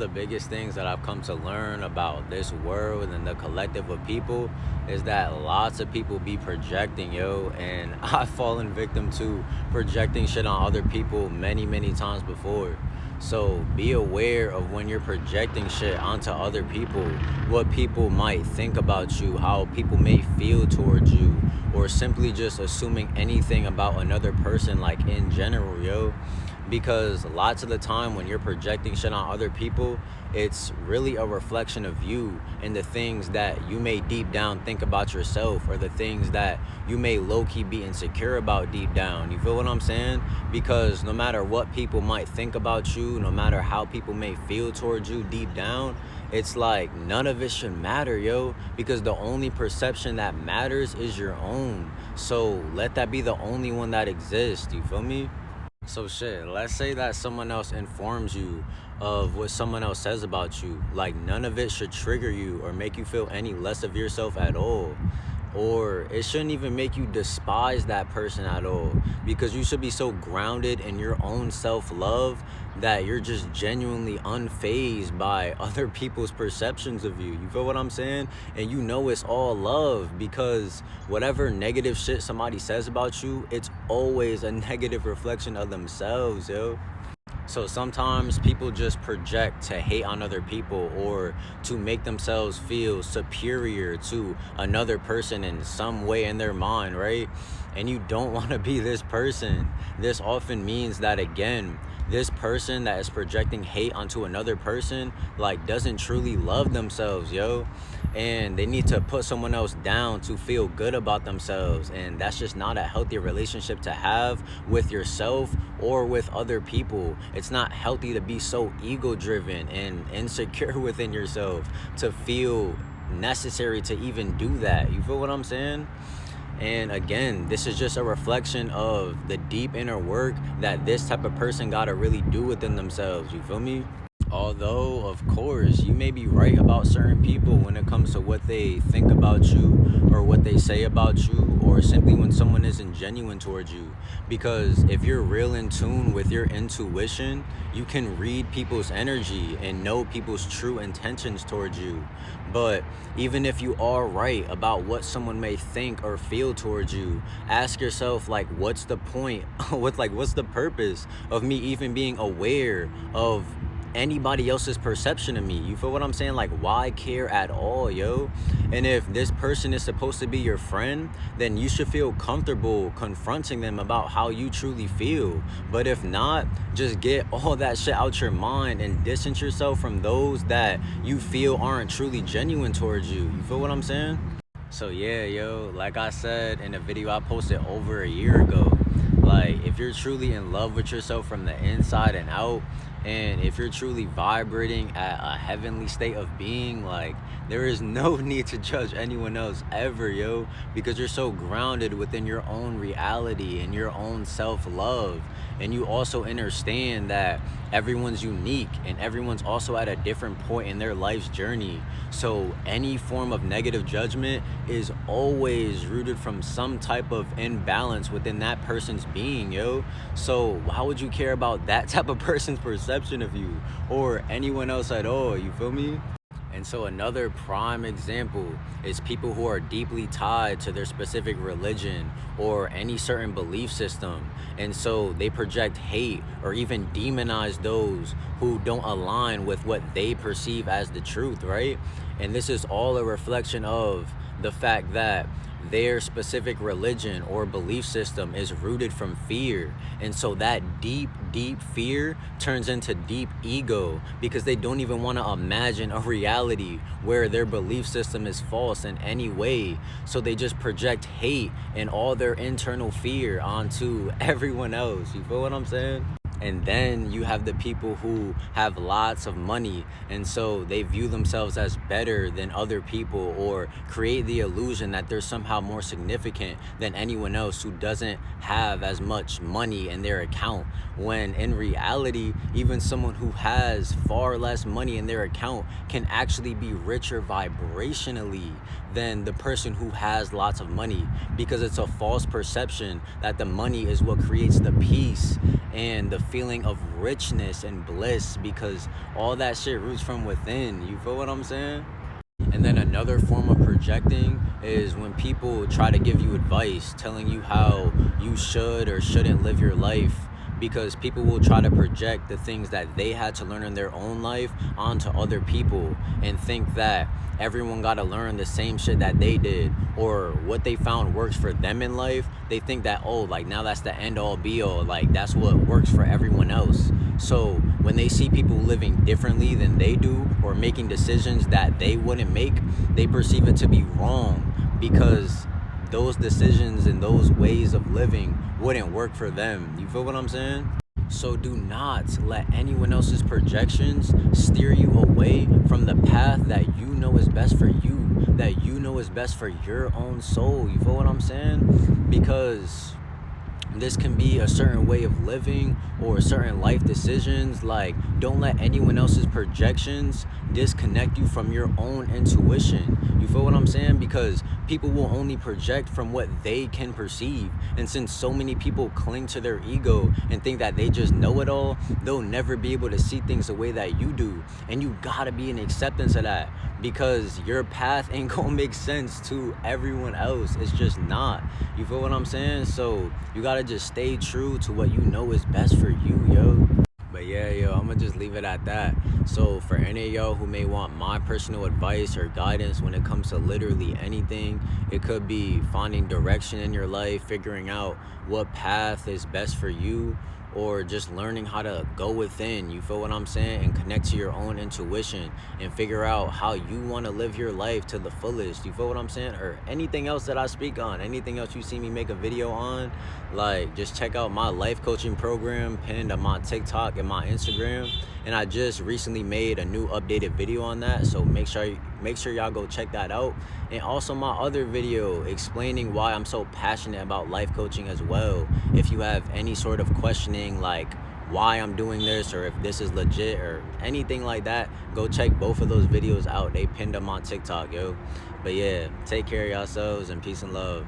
of the biggest things that I've come to learn about this world and the collective of people is that lots of people be projecting, yo, and I've fallen victim to projecting shit on other people many, many times before. So be aware of when you're projecting shit onto other people, what people might think about you, how people may feel towards you, or simply just assuming anything about another person, like in general, yo. Because lots of the time when you're projecting shit on other people, it's really a reflection of you and the things that you may deep down think about yourself, or the things that you may low-key be insecure about deep down. You feel what I'm saying? Because no matter what people might think about you, no matter how people may feel towards you deep down, it's like none of it should matter, yo, because the only perception that matters is your own. So let that be the only one that exists. You feel me? So shit, let's say that someone else informs you of what someone else says about you. Like, none of it should trigger you or make you feel any less of yourself at all. Or it shouldn't even make you despise that person at all, because you should be so grounded in your own self-love that you're just genuinely unfazed by other people's perceptions of you. You feel what I'm saying? And you know it's all love, because whatever negative shit somebody says about you, it's always a negative reflection of themselves, yo. So sometimes people just project to hate on other people, or to make themselves feel superior to another person in some way in their mind, right? And you don't want to be this person. This often means that, again, this person that is projecting hate onto another person, like, doesn't truly love themselves, yo. And they need to put someone else down to feel good about themselves. And that's just not a healthy relationship to have with yourself or with other people. It's not healthy to be so ego driven and insecure within yourself to feel necessary to even do that. You feel what I'm saying? And again, this is just a reflection of the deep inner work that this type of person gotta really do within themselves. You feel me? Although, of course, you may be right about certain people when it comes to what they think about you or what they say about you, or simply when someone isn't genuine towards you. Because if you're real in tune with your intuition, you can read people's energy and know people's true intentions towards you. But even if you are right about what someone may think or feel towards you, ask yourself, like, what's the point? What's the purpose of me even being aware of anybody else's perception of me? You feel what I'm saying? Like, why care at all, yo? And if this person is supposed to be your friend, then you should feel comfortable confronting them about how you truly feel. But if not, just get all that shit out your mind and distance yourself from those that you feel aren't truly genuine towards you. You feel what I'm saying? So yeah, yo, like I said in a video I posted over a year ago, like, if you're truly in love with yourself from the inside and out, and if you're truly vibrating at a heavenly state of being, like, there is no need to judge anyone else ever, yo, because you're so grounded within your own reality and your own self-love. And you also understand that everyone's unique and everyone's also at a different point in their life's journey. So any form of negative judgment is always rooted from some type of imbalance within that person's being, yo. So how would you care about that type of person's perception of you or anyone else at all? You feel me? And so another prime example is people who are deeply tied to their specific religion or any certain belief system. And so they project hate or even demonize those who don't align with what they perceive as the truth, right? And this is all a reflection of the fact that their specific religion or belief system is rooted from fear. And so that deep fear turns into deep ego, because they don't even want to imagine a reality where their belief system is false in any way. So they just project hate and all their internal fear onto everyone else. You feel what I'm saying? And then you have the people who have lots of money, and so they view themselves as better than other people, or create the illusion that they're somehow more significant than anyone else who doesn't have as much money in their account, when in reality, even someone who has far less money in their account can actually be richer vibrationally than the person who has lots of money, because it's a false perception that the money is what creates the peace and the feeling of richness and bliss, because all that shit roots from within. You feel what I'm saying? And then another form of projecting is when people try to give you advice, telling you how you should or shouldn't live your life, because people will try to project the things that they had to learn in their own life onto other people and think that everyone got to learn the same shit that they did, or what they found works for them in life. They think that, oh, like now that's the end all be all, like that's what works for everyone else. So when they see people living differently than they do, or making decisions that they wouldn't make, they perceive it to be wrong, because those decisions and those ways of living wouldn't work for them. You feel what I'm saying? So do not let anyone else's projections steer you away from the path that you know is best for you, that you know is best for your own soul. You feel what I'm saying? Because this can be a certain way of living or certain life decisions. Like, don't let anyone else's projections disconnect you from your own intuition. You feel what I'm saying? Because people will only project from what they can perceive. And since so many people cling to their ego and think that they just know it all, they'll never be able to see things the way that you do. And you gotta be in acceptance of that, because your path ain't gonna make sense to everyone else. It's just not. You feel what I'm saying? So you gotta just stay true to what you know is best for you, yo. But yeah, yo, I'm gonna just leave it at that. So for any of y'all who may want my personal advice or guidance when it comes to literally anything, it could be finding direction in your life, figuring out what path is best for you, or just learning how to go within, you feel what I'm saying, and connect to your own intuition and figure out how you want to live your life to the fullest. You feel what I'm saying? Or anything else that I speak on, anything else you see me make a video on, like just check out my life coaching program pinned on my TikTok and my Instagram. And I just recently made a new updated video on that, so make sure y'all go check that out. And also my other video explaining why I'm so passionate about life coaching as well. If you have any sort of questioning, like why I'm doing this, or if this is legit or anything like that, go check both of those videos out. They pinned on my TikTok, yo. But yeah, take care of yourselves and peace and love.